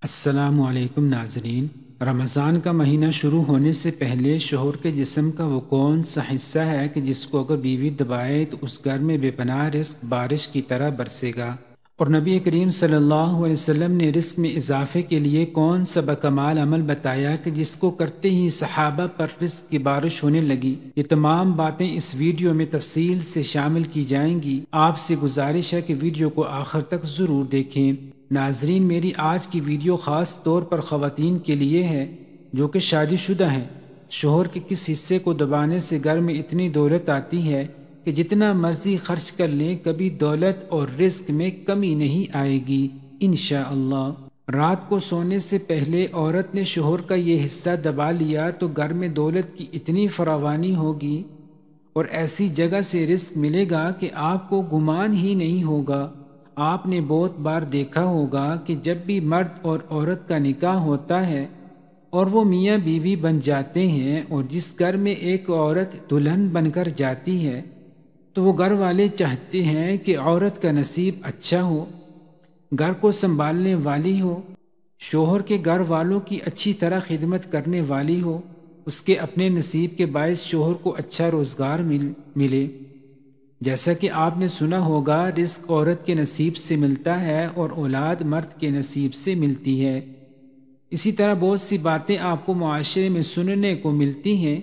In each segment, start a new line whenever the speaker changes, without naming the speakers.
السلام علیکم ناظرین۔ رمضان کا مہینہ شروع ہونے سے پہلے شوہر کے جسم کا وہ کون سا حصہ ہے کہ جس کو اگر بیوی دبائے تو اس گھر میں بے پناہ رزق بارش کی طرح برسے گا؟ اور نبی کریم صلی اللہ علیہ وسلم نے رزق میں اضافے کے لیے کون سا بکمال عمل بتایا کہ جس کو کرتے ہی صحابہ پر رزق کی بارش ہونے لگی؟ یہ تمام باتیں اس ویڈیو میں تفصیل سے شامل کی جائیں گی۔ آپ سے گزارش ہے کہ ویڈیو کو آخر تک ضرور دیکھیں۔ ناظرین، میری آج کی ویڈیو خاص طور پر خواتین کے لیے ہے جو کہ شادی شدہ ہیں۔ شوہر کے کس حصے کو دبانے سے گھر میں اتنی دولت آتی ہے کہ جتنا مرضی خرچ کر لیں کبھی دولت اور رزق میں کمی نہیں آئے گی انشاءاللہ۔ رات کو سونے سے پہلے عورت نے شوہر کا یہ حصہ دبا لیا تو گھر میں دولت کی اتنی فراوانی ہوگی اور ایسی جگہ سے رزق ملے گا کہ آپ کو گمان ہی نہیں ہوگا۔ آپ نے بہت بار دیکھا ہوگا کہ جب بھی مرد اور عورت کا نکاح ہوتا ہے اور وہ میاں بیوی بن جاتے ہیں اور جس گھر میں ایک عورت دلہن بن کر جاتی ہے تو وہ گھر والے چاہتے ہیں کہ عورت کا نصیب اچھا ہو، گھر کو سنبھالنے والی ہو، شوہر کے گھر والوں کی اچھی طرح خدمت کرنے والی ہو، اس کے اپنے نصیب کے باعث شوہر کو اچھا روزگار ملے۔ جیسا کہ آپ نے سنا ہوگا، رزق عورت کے نصیب سے ملتا ہے اور اولاد مرد کے نصیب سے ملتی ہے۔ اسی طرح بہت سی باتیں آپ کو معاشرے میں سننے کو ملتی ہیں۔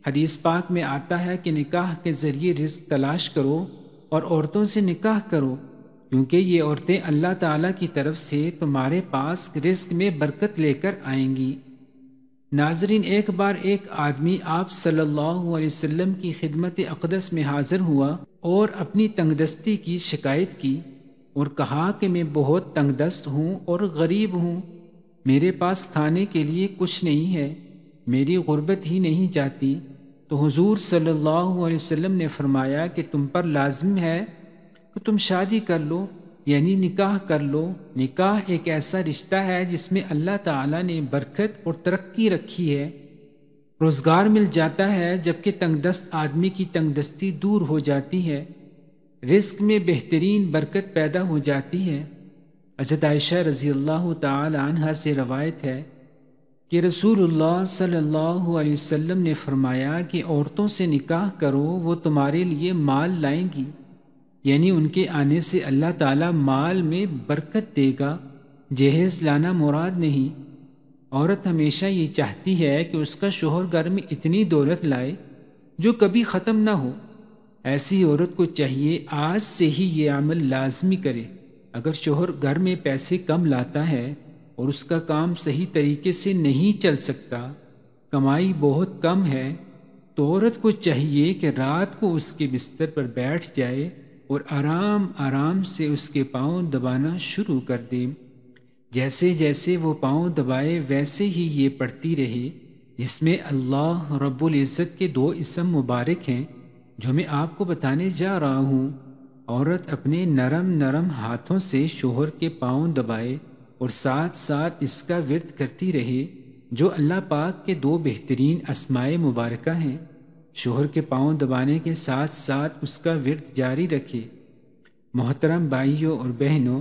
حدیث پاک میں آتا ہے کہ نکاح کے ذریعے رزق تلاش کرو اور عورتوں سے نکاح کرو، کیونکہ یہ عورتیں اللہ تعالیٰ کی طرف سے تمہارے پاس رزق میں برکت لے کر آئیں گی۔ ناظرین، ایک بار ایک آدمی آپ صلی اللہ علیہ وسلم کی خدمت اقدس میں حاضر ہوا اور اپنی تنگ دستی کی شکایت کی اور کہا کہ میں بہت تنگ دست ہوں اور غریب ہوں، میرے پاس کھانے کے لیے کچھ نہیں ہے، میری غربت ہی نہیں جاتی۔ تو حضور صلی اللہ علیہ وسلم نے فرمایا کہ تم پر لازم ہے کہ تم شادی کر لو، یعنی نکاح کر لو۔ نکاح ایک ایسا رشتہ ہے جس میں اللہ تعالیٰ نے برکت اور ترقی رکھی ہے، روزگار مل جاتا ہے، جبکہ تنگ دست آدمی کی تنگ دستی دور ہو جاتی ہے، رزق میں بہترین برکت پیدا ہو جاتی ہے۔ حضرت عائشہ رضی اللہ تعالی عنہا سے روایت ہے کہ رسول اللہ صلی اللہ علیہ وسلم نے فرمایا کہ عورتوں سے نکاح کرو، وہ تمہارے لیے مال لائیں گی، یعنی ان کے آنے سے اللہ تعالیٰ مال میں برکت دے گا، جہیز لانا مراد نہیں۔ عورت ہمیشہ یہ چاہتی ہے کہ اس کا شوہر گھر میں اتنی دولت لائے جو کبھی ختم نہ ہو۔ ایسی عورت کو چاہیے آج سے ہی یہ عمل لازمی کرے۔ اگر شوہر گھر میں پیسے کم لاتا ہے اور اس کا کام صحیح طریقے سے نہیں چل سکتا، کمائی بہت کم ہے، تو عورت کو چاہیے کہ رات کو اس کے بستر پر بیٹھ جائے اور آرام آرام سے اس کے پاؤں دبانا شروع کر دے۔ جیسے جیسے وہ پاؤں دبائے ویسے ہی یہ پڑھتی رہے، جس میں اللہ رب العزت کے 2 اسم مبارک ہیں جو میں آپ کو بتانے جا رہا ہوں۔ عورت اپنے نرم نرم ہاتھوں سے شوہر کے پاؤں دبائے اور ساتھ ساتھ اس کا ورد کرتی رہے، جو اللہ پاک کے 2 بہترین اسماء مبارکہ ہیں۔ شوہر کے پاؤں دبانے کے ساتھ ساتھ اس کا ورد جاری رکھے۔ محترم بھائیوں اور بہنوں،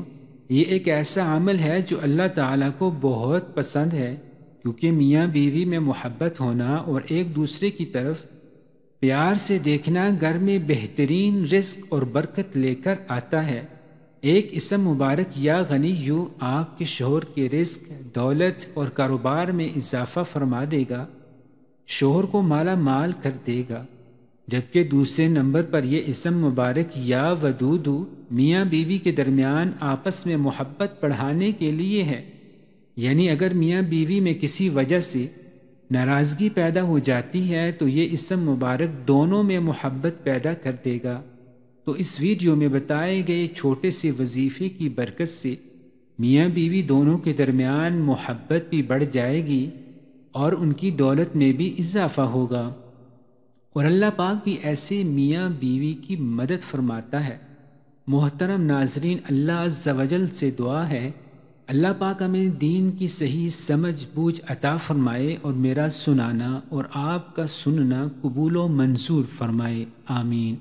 یہ ایک ایسا عمل ہے جو اللہ تعالیٰ کو بہت پسند ہے، کیونکہ میاں بیوی میں محبت ہونا اور ایک دوسرے کی طرف پیار سے دیکھنا گھر میں بہترین رزق اور برکت لے کر آتا ہے۔ ایک اسم مبارک یا غنیو آپ کے شوہر کے رزق، دولت اور کاروبار میں اضافہ فرما دے گا، شوہر کو مالا مال کر دے گا۔ جبکہ دوسرے نمبر پر یہ اسم مبارک یا ودودو میاں بیوی کے درمیان آپس میں محبت بڑھانے کے لیے ہے، یعنی اگر میاں بیوی میں کسی وجہ سے ناراضگی پیدا ہو جاتی ہے تو یہ اسم مبارک دونوں میں محبت پیدا کر دے گا۔ تو اس ویڈیو میں بتائے گئے چھوٹے سے وظیفے کی برکت سے میاں بیوی دونوں کے درمیان محبت بھی بڑھ جائے گی اور ان کی دولت میں بھی اضافہ ہوگا، اور اللہ پاک بھی ایسے میاں بیوی کی مدد فرماتا ہے۔ محترم ناظرین، اللہ عز و جل سے دعا ہے اللہ پاک ہمیں دین کی صحیح سمجھ بوجھ عطا فرمائے اور میرا سنانا اور آپ کا سننا قبول و منظور فرمائے، آمین۔